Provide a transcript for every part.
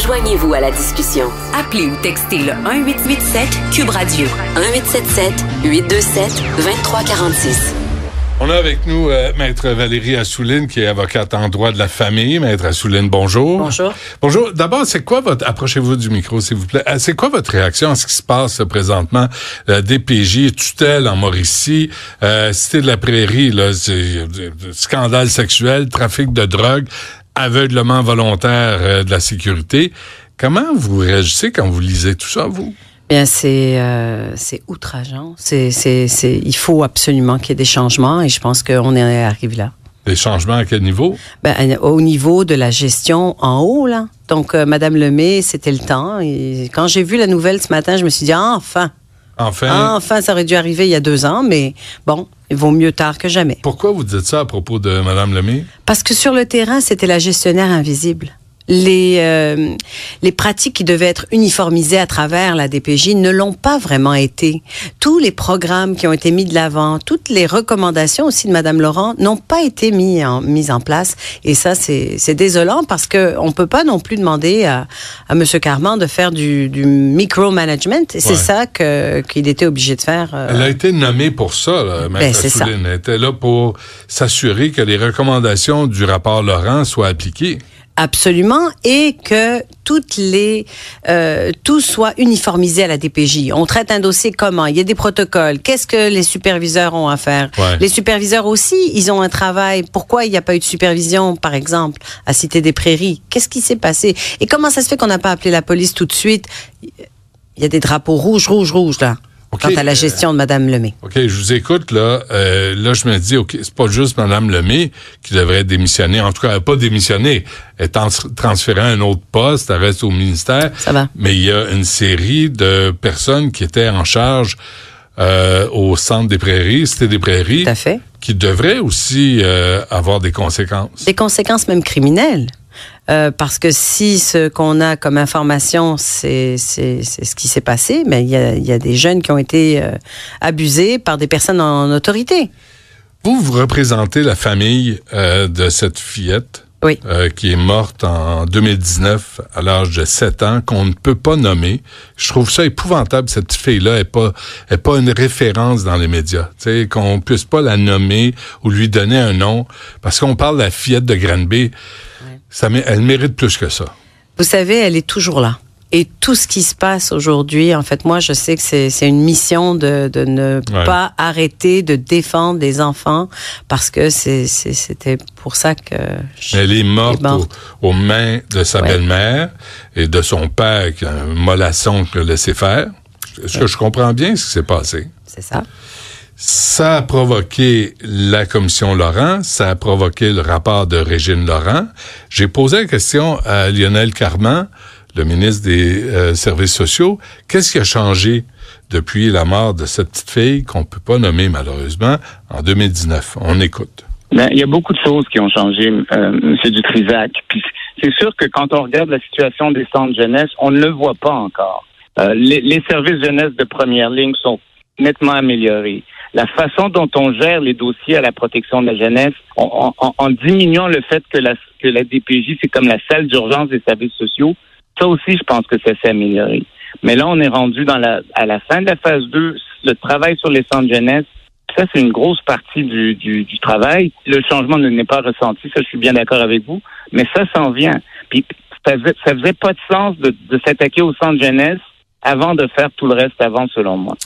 Joignez-vous à la discussion. Appelez ou textez le 1-887-CUBE Radio. 1-877-827-2346. On a avec nous Maître Valérie Assouline, qui est avocate en droit de la famille. Maître Assouline, bonjour. Bonjour. Bonjour. D'abord, c'est quoi approchez-vous du micro, s'il vous plaît. C'est quoi votre réaction à ce qui se passe présentement? La DPJ, tutelle en Mauricie, Cité de la Prairie, là, c'est scandale sexuel, trafic de drogue, aveuglement volontaire de la sécurité. Comment vous réagissez quand vous lisez tout ça, vous? Bien, c'est outrageant. Il faut absolument qu'il y ait des changements et je pense qu'on est arrivé là. Des changements à quel niveau? Ben, au niveau de la gestion en haut, là. Donc, Madame Lemay, c'était le temps. Et quand j'ai vu la nouvelle ce matin, je me suis dit, enfin, ça aurait dû arriver il y a 2 ans, mais bon, il vaut mieux tard que jamais. Pourquoi vous dites ça à propos de Madame Lemay? Parce que sur le terrain, c'était la gestionnaire invisible. Les pratiques qui devaient être uniformisées à travers la DPJ ne l'ont pas vraiment été. Tous les programmes qui ont été mis de l'avant, toutes les recommandations aussi de Madame Laurent n'ont pas été mises en place. Et ça, c'est désolant parce que on peut pas non plus demander à Monsieur Carman de faire du micromanagement. Et c'est ça qu'il était obligé de faire. Elle a été nommée pour ça, là, Maître Assouline. Elle était là pour s'assurer que les recommandations du rapport Laurent soient appliquées. Absolument, et que tout soit uniformisé à la DPJ. On traite un dossier comment? Il y a des protocoles. Qu'est-ce que les superviseurs ont à faire? Ouais. Les superviseurs aussi, ils ont un travail. Pourquoi il n'y a pas eu de supervision, par exemple, à Cité des Prairies? Qu'est-ce qui s'est passé? Et comment ça se fait qu'on n'a pas appelé la police tout de suite? Il y a des drapeaux rouges, là. Quant à la gestion de Mme Lemay. OK, je vous écoute, là. Là, je me dis, OK, c'est pas juste Mme Lemay qui devrait démissionner. En tout cas, elle n'a pas démissionné. Elle est transférée à un autre poste, elle reste au ministère. Ça va. Mais il y a une série de personnes qui étaient en charge au Centre des Prairies, Cité des Prairies. Tout à fait. Qui devraient aussi avoir des conséquences. Des conséquences même criminelles. Parce que si ce qu'on a comme information, c'est ce qui s'est passé, mais il y a des jeunes qui ont été abusés par des personnes en autorité. Vous représentez la famille de cette fillette qui est morte en 2019 à l'âge de 7 ans, qu'on ne peut pas nommer. Je trouve ça épouvantable. Cette fille-là est pas une référence dans les médias. Tu sais, qu'on puisse pas la nommer ou lui donner un nom, parce qu'on parle de la fillette de Granby. Elle mérite plus que ça. Vous savez, elle est toujours là. Et tout ce qui se passe aujourd'hui, en fait, moi, je sais que c'est une mission de ne pas arrêter de défendre des enfants parce que c'était pour ça que... Elle est morte aux mains de sa belle-mère et de son père qui a un mollasson qu'il a laissé faire. Est-ce que je comprends bien ce qui s'est passé? C'est ça. Ça a provoqué la commission Laurent, ça a provoqué le rapport de Régine Laurent. J'ai posé la question à Lionel Carman, le ministre des Services sociaux. Qu'est-ce qui a changé depuis la mort de cette petite fille qu'on peut pas nommer malheureusement en 2019? On écoute. Ben, il y a beaucoup de choses qui ont changé, M. Dutrisac. Puis c'est sûr que quand on regarde la situation des centres jeunesse, on ne le voit pas encore. Les services jeunesse de première ligne sont nettement améliorés. La façon dont on gère les dossiers à la protection de la jeunesse, en diminuant le fait que la DPJ, c'est comme la salle d'urgence des services sociaux, ça aussi, je pense que ça s'est amélioré. Mais là, on est rendu à la fin de la phase 2, le travail sur les centres jeunesse. Ça, c'est une grosse partie du travail. Le changement n'est pas ressenti, ça, je suis bien d'accord avec vous, mais ça s'en vient. Puis, ça faisait pas de sens de s'attaquer au centre jeunesse avant de faire tout le reste avant, selon moi.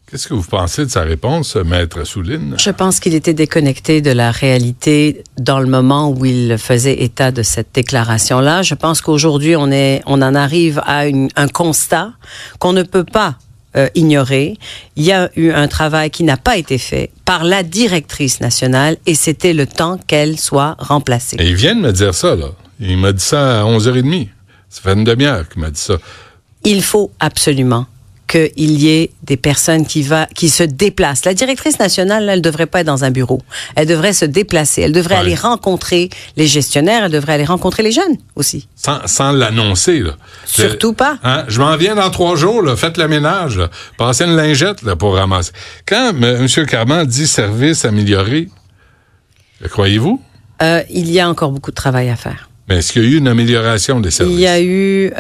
Qu'est-ce que vous pensez de sa réponse, Maître Assouline? Je pense qu'il était déconnecté de la réalité dans le moment où il faisait état de cette déclaration-là. Je pense qu'aujourd'hui, on en arrive à un constat qu'on ne peut pas ignorer. Il y a eu un travail qui n'a pas été fait par la directrice nationale et c'était le temps qu'elle soit remplacée. Et il vient de me dire ça, là. Il m'a dit ça à 11h30. Ça fait une demi-heure qu'il m'a dit ça. Il faut absolument qu'il y ait des personnes qui se déplacent. La directrice nationale, là, elle devrait pas être dans un bureau. Elle devrait se déplacer. Elle devrait aller rencontrer les gestionnaires. Elle devrait aller rencontrer les jeunes aussi. Sans l'annoncer, là. Surtout pas. Hein? Je m'en viens dans 3 jours, là. Faites le ménage, là. Passez une lingette, là, pour ramasser. Quand M. Carman dit service amélioré, le croyez-vous? Il y a encore beaucoup de travail à faire. Mais est-ce qu'il y a eu une amélioration des services? Il y a eu,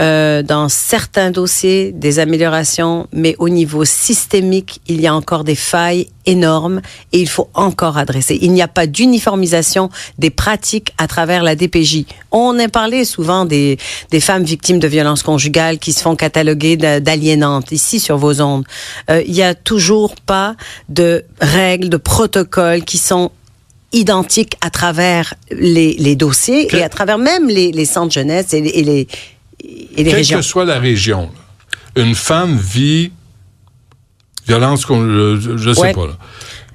dans certains dossiers, des améliorations, mais au niveau systémique, il y a encore des failles énormes et il faut encore adresser. Il n'y a pas d'uniformisation des pratiques à travers la DPJ. On a parlé souvent des femmes victimes de violences conjugales qui se font cataloguer d'aliénantes ici sur vos ondes. Il n'y a toujours pas de règles, de protocoles qui sont identiques à travers les dossiers et à travers même les centres jeunesse et les régions. Quelle que soit la région, une femme vit violence, je sais pas. Là.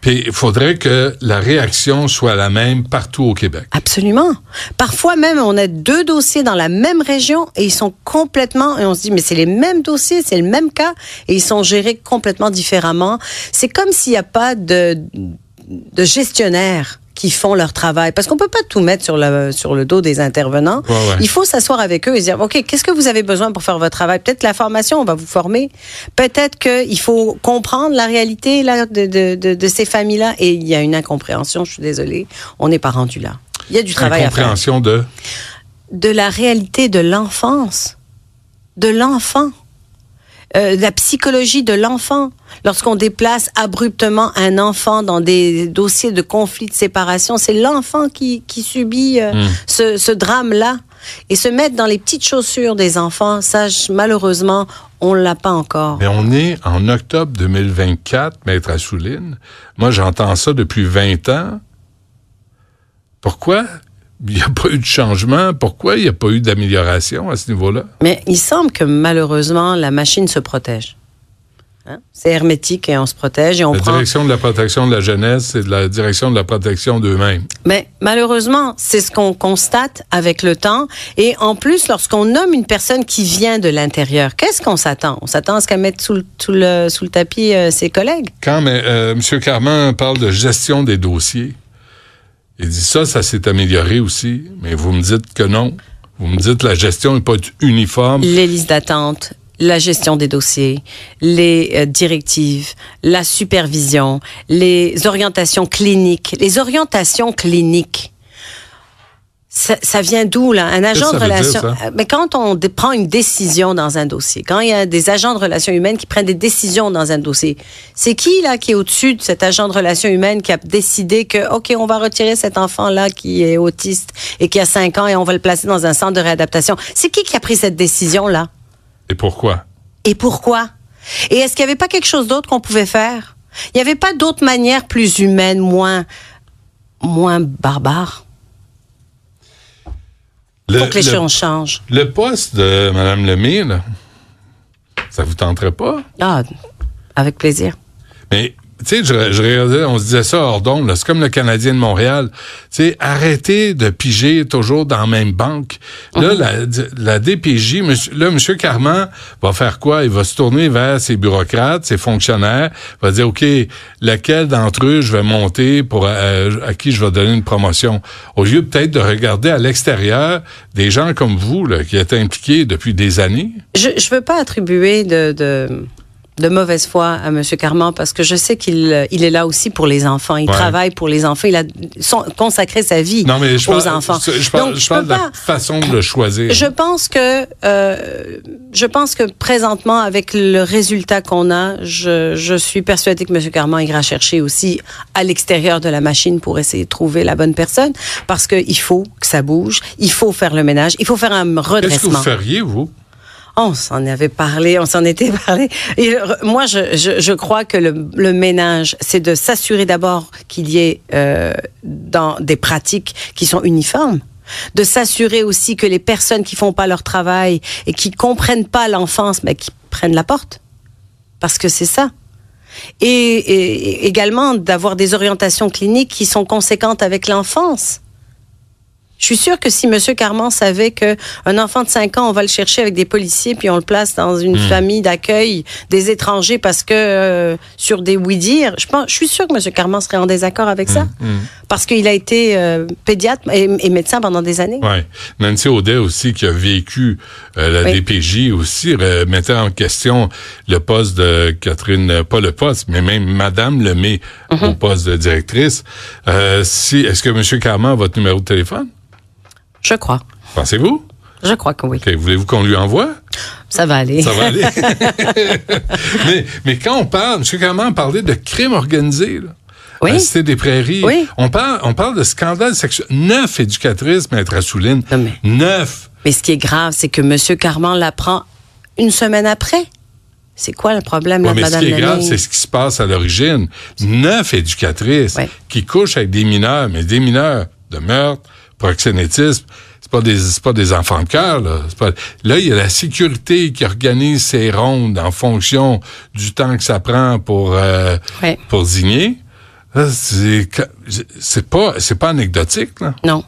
Puis il faudrait que la réaction soit la même partout au Québec. Absolument. Parfois même, on a 2 dossiers dans la même région et ils sont complètement... Et on se dit, mais c'est les mêmes dossiers, c'est le même cas et ils sont gérés complètement différemment. C'est comme s'il n'y a pas de gestionnaire qui font leur travail. Parce qu'on peut pas tout mettre sur le dos des intervenants. Ouais. Il faut s'asseoir avec eux et dire, OK, qu'est-ce que vous avez besoin pour faire votre travail? Peut-être la formation, on va vous former. Peut-être qu'il faut comprendre la réalité là, de ces familles-là. Et il y a une incompréhension, je suis désolée, on n'est pas rendu là. Il y a du travail à faire. Incompréhension de la réalité de l'enfance. De l'enfant. La psychologie de l'enfant. Lorsqu'on déplace abruptement un enfant dans des dossiers de conflit, de séparation, c'est l'enfant qui subit ce drame-là. Et se mettre dans les petites chaussures des enfants, ça, malheureusement, on l'a pas encore. Mais on est en octobre 2024, Maître Assouline. Moi, j'entends ça depuis 20 ans. Pourquoi il n'y a pas eu de changement? Pourquoi il n'y a pas eu d'amélioration à ce niveau-là? Mais il semble que malheureusement, la machine se protège. Hein? C'est hermétique et on se protège. Et on prend... direction de la protection de la jeunesse, c'est de la direction de la protection d'eux-mêmes. Mais malheureusement, c'est ce qu'on constate avec le temps. Et en plus, lorsqu'on nomme une personne qui vient de l'intérieur, qu'est-ce qu'on s'attend? On s'attend à ce qu'elle mette sous le tapis ses collègues. Quand M. Carman parle de gestion des dossiers, il dit ça s'est amélioré aussi, mais vous me dites que non. Vous me dites que la gestion n'est pas uniforme. Les listes d'attente, la gestion des dossiers, les directives, la supervision, les orientations cliniques. Les orientations cliniques, ça vient d'où, là? Un agent de relation. Mais quand on prend une décision dans un dossier, quand il y a des agents de relations humaines qui prennent des décisions dans un dossier, c'est qui, là, qui est au-dessus de cet agent de relations humaines qui a décidé que, OK, on va retirer cet enfant-là qui est autiste et qui a 5 ans et on va le placer dans un centre de réadaptation? C'est qui a pris cette décision-là? Et pourquoi? Et est-ce qu'il n'y avait pas quelque chose d'autre qu'on pouvait faire? Il n'y avait pas d'autre manière plus humaine, moins barbare? Faut que les choses changent. Le poste de Mme Lemay, là, ça vous tenterait pas? Ah, avec plaisir. Mais, tu sais, je regardais, on se disait ça hors d'onde, là, c'est comme le Canadien de Montréal. Tu sais, arrêtez de piger toujours dans la même banque. Là, la DPJ, M. Carman va faire quoi? Il va se tourner vers ses bureaucrates, ses fonctionnaires, va dire, OK, lequel d'entre eux je vais monter à qui je vais donner une promotion? Au lieu peut-être de regarder à l'extérieur des gens comme vous, là, qui êtes impliqués depuis des années. Je veux pas attribuer de mauvaise foi à M. Carman parce que je sais qu'il est là aussi pour les enfants. Il travaille pour les enfants. Il a consacré sa vie aux enfants. Je parle de la façon de le choisir. Je pense que présentement, avec le résultat qu'on a, je suis persuadée que M. Carman ira chercher aussi à l'extérieur de la machine pour essayer de trouver la bonne personne parce qu'il faut que ça bouge. Il faut faire le ménage. Il faut faire un redressement. Qu'est-ce que vous feriez, vous? On s'en était parlé. Et moi, je crois que le ménage, c'est de s'assurer d'abord qu'il y ait dans des pratiques qui sont uniformes, de s'assurer aussi que les personnes qui font pas leur travail et qui comprennent pas l'enfance, mais qui prennent la porte, parce que c'est ça. Et également d'avoir des orientations cliniques qui sont conséquentes avec l'enfance. Je suis sûre que si M. Carman savait qu'un enfant de 5 ans, on va le chercher avec des policiers puis on le place dans une famille d'accueil des étrangers parce que sur des oui-dire, je suis sûre que M. Carman serait en désaccord avec ça. Parce qu'il a été pédiatre et médecin pendant des années. Oui. Nancy Audet aussi, qui a vécu la DPJ aussi, mettait en question le poste de Catherine, pas le poste, mais même Madame Lemay au poste de directrice. Est-ce que M. Carman a votre numéro de téléphone? Je crois. Pensez-vous? Je crois que oui. Okay. Voulez-vous qu'on lui envoie? Ça va aller. Ça va aller. mais quand on parle, M. Carman parlait de crime organisé, là. Oui. À la Cité des Prairies. Oui. On parle de scandale sexuel. 9 éducatrices, Maître Assouline. 9. Mais ce qui est grave, c'est que M. Carman l'apprend une semaine après. C'est quoi le problème, là, de Mme Lemay? Mais ce qui est grave, Lemay? c'est ce qui se passe à l'origine. 9 éducatrices qui couchent avec des mineurs, mais des mineurs de meurtre, proxénétisme. C'est pas des enfants de cœur, là. Là, il y a la sécurité qui organise ses rondes en fonction du temps que ça prend pour zigner. Là, c'est pas anecdotique, là. Non.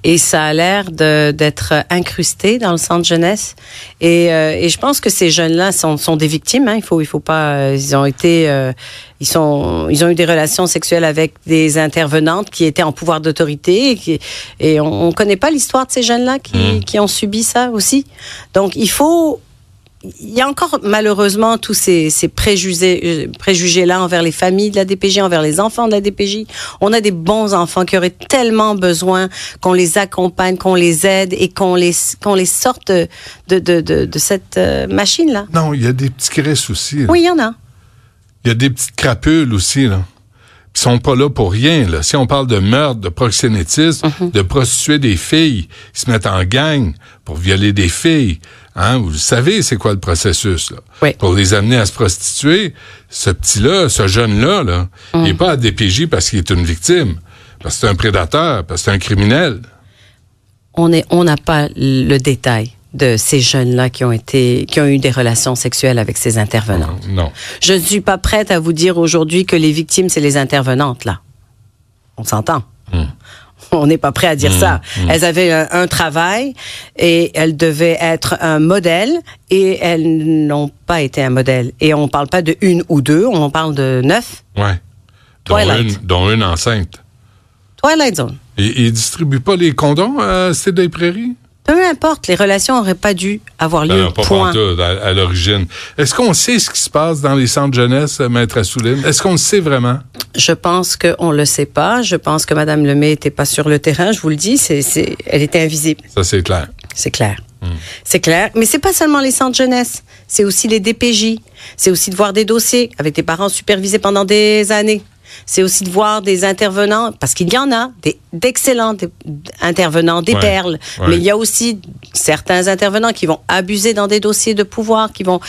Et ça a l'air d'être incrusté dans le centre jeunesse. Et je pense que ces jeunes-là sont des victimes. Hein. Il faut pas. Ils ont eu des relations sexuelles avec des intervenantes qui étaient en pouvoir d'autorité. Et on connaît pas l'histoire de ces jeunes-là qui ont subi ça aussi. Donc il y a encore malheureusement tous ces préjugés-là envers les familles de la DPJ, envers les enfants de la DPJ. On a des bons enfants qui auraient tellement besoin qu'on les accompagne, qu'on les aide et qu'on les sorte de cette machine-là. Non, il y a des petits crisses aussi. Là. Oui, il y en a. Il y a des petites crapules aussi, là. Ils sont pas là pour rien, là. Si on parle de meurtre, de proxénétisme, de prostituer des filles, ils se mettent en gang pour violer des filles. Hein? Vous savez, c'est quoi le processus, là? Oui. Pour les amener à se prostituer, ce petit-là, ce jeune-là, là, il n'est pas à DPJ parce qu'il est une victime, parce que c'est un prédateur, parce que c'est un criminel. On n'a pas le détail de ces jeunes-là qui ont eu des relations sexuelles avec ces intervenantes. Non. Je ne suis pas prête à vous dire aujourd'hui que les victimes, c'est les intervenantes, là. On s'entend. On n'est pas prêt à dire ça. Elles avaient un travail et elles devaient être un modèle et elles n'ont pas été un modèle. Et on ne parle pas de une ou deux, on parle de 9. Oui. Dont une enceinte. Twilight Zone. Et ils ne distribuent pas les condoms à Cité des Prairies? Peu importe, les relations n'auraient pas dû avoir lieu. Non, pas pantoute, à l'origine. Est-ce qu'on sait ce qui se passe dans les centres jeunesse, Maître Assouline? Est-ce qu'on le sait vraiment? Je pense qu'on ne le sait pas. Je pense que Mme Lemay n'était pas sur le terrain, je vous le dis. Elle était invisible. Ça, c'est clair. C'est clair. C'est clair. Mais c'est pas seulement les centres jeunesse. C'est aussi les DPJ. C'est aussi de voir des dossiers avec des parents supervisés pendant des années. C'est aussi de voir des intervenants, parce qu'il y en a, d'excellents intervenants, des perles. Ouais. Mais il y a aussi certains intervenants qui vont abuser dans des dossiers de pouvoir, qui vont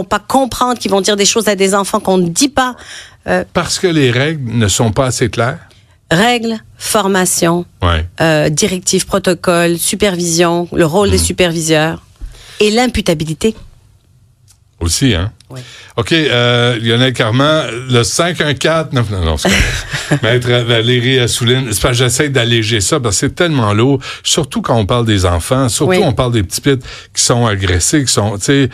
pas comprendre, qui vont dire des choses à des enfants qu'on ne dit pas. Parce que les règles ne sont pas assez claires? Règles, formation, directives, protocoles, supervision, le rôle des superviseurs et l'imputabilité. Aussi, hein? Oui. OK, Lionel Carman, le 514... Non, c'est pas Maître Valérie Assouline, c'est parce que j'essaie d'alléger ça, parce que c'est tellement lourd, surtout quand on parle des enfants, surtout on parle des petits pits qui sont agressés, qui sont, qui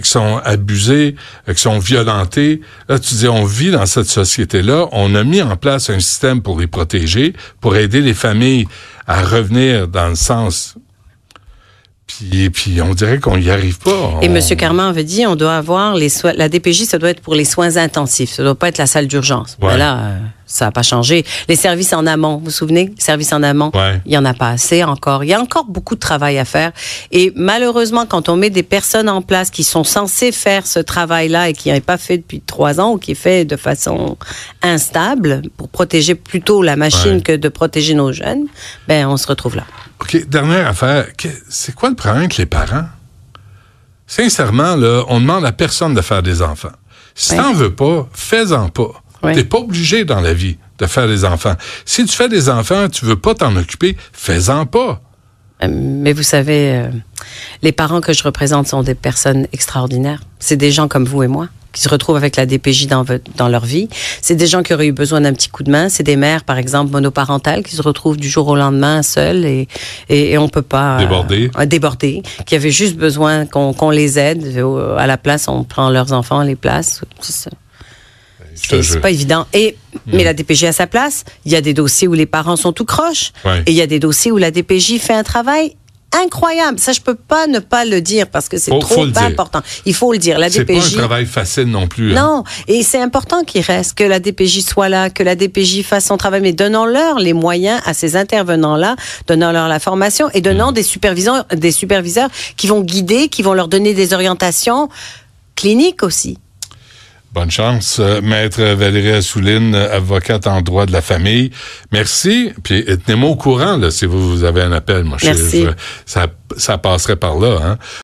sont abusés, qui sont violentés. Là, tu dis, on vit dans cette société-là, on a mis en place un système pour les protéger, pour aider les familles à revenir dans le sens... Puis on dirait qu'on n'y arrive pas. Et M. Carman avait dit, on doit avoir la DPJ, ça doit être pour les soins intensifs. Ça ne doit pas être la salle d'urgence. Ouais. Ben là, ça n'a pas changé. Les services en amont, vous vous souvenez? Les services en amont, il n'y en a pas assez encore. Il y a encore beaucoup de travail à faire. Et malheureusement, quand on met des personnes en place qui sont censées faire ce travail-là et qui n'est pas fait depuis 3 ans ou qui est fait de façon instable pour protéger plutôt la machine que de protéger nos jeunes, ben on se retrouve là. OK, dernière affaire. C'est quoi le problème avec les parents? Sincèrement, là, on demande à personne de faire des enfants. Si t'en veux pas, fais-en pas. T'es pas obligé dans la vie de faire des enfants. Si tu fais des enfants, tu veux pas t'en occuper, fais-en pas. Mais vous savez, les parents que je représente sont des personnes extraordinaires. C'est des gens comme vous et moi qui se retrouvent avec la DPJ dans leur vie. C'est des gens qui auraient eu besoin d'un petit coup de main. C'est des mères, par exemple, monoparentales qui se retrouvent du jour au lendemain seules et on peut pas... Déborder. Qui avaient juste besoin qu'on les aide. À la place, on prend leurs enfants, les place. C'est pas évident. Mais la DPJ a sa place. Il y a des dossiers où les parents sont tout croches. Et il y a des dossiers où la DPJ fait un travail incroyable. Ça, je peux pas ne pas le dire parce que c'est trop important. Il faut le dire. La DPJ. C'est pas un travail facile non plus. Non. Et c'est important qu'il reste, que la DPJ soit là, que la DPJ fasse son travail, mais donnons-leur les moyens à ces intervenants-là, donnons-leur la formation et donnons des superviseurs qui vont guider, qui vont leur donner des orientations cliniques aussi. Bonne chance, Maître Valérie Assouline, avocate en droit de la famille. Merci. Puis tenez-moi au courant là, si vous avez un appel. Moi, Merci. Ça passerait par là. Hein.